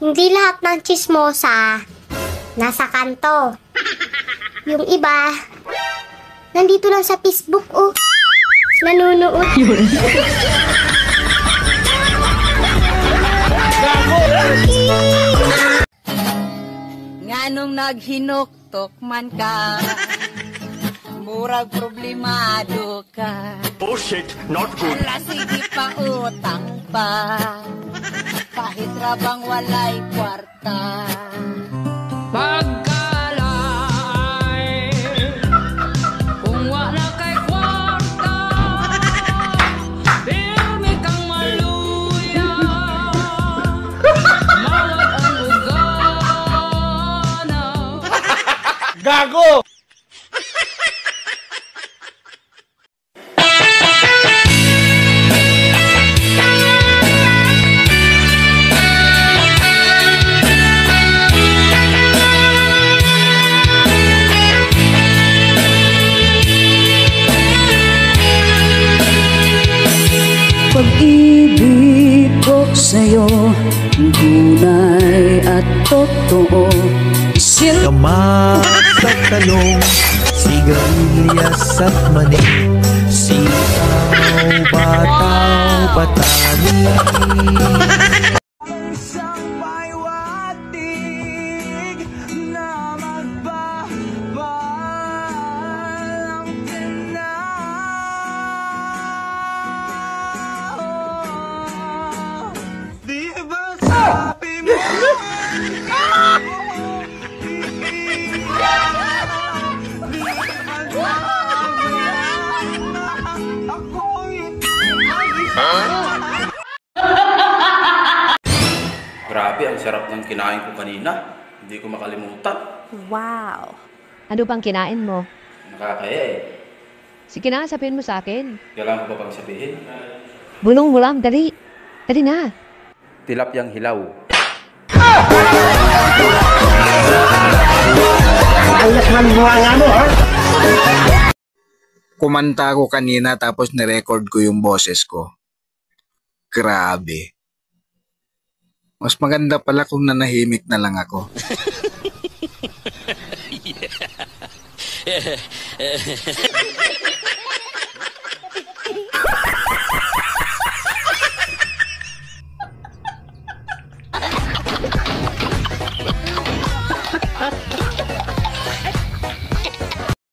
Hindi lahat ng chismosa nasa kanto. Yung iba, nandito lang sa Facebook, oh. Nanunood. Nganong naghinuktok man ka, murag problemado ka. Oh shit, not good. Ala, sige pa utang pa, kahit rabang walay kwarta. Pagkalay, kung wala kay kwarta, pirmi kang maluya, mawag ang ugana. Gago! Pag-ibig ko sa'yo, tunay at totoo. Kama sa talong, sigarilyas at mani, sitaw, bataw, patani. Isang paywatig na magbabalang na. Di ba sabi mo? Grabe, ang sarap ng kinain ko kanina. Hindi ko makalimutan. Wow! Ano bang kinain mo? Nakakaya eh. Sige na, sabihin mo sa akin. Kailangan ko pa bang sabihin? Bulong mo lang, dali. Dali na. Tilapyang hilaw. Kumanta ako kanina tapos nirecord ko yung boses ko. Grabe. Mas maganda pala kung nanahimik na lang ako. Yeah.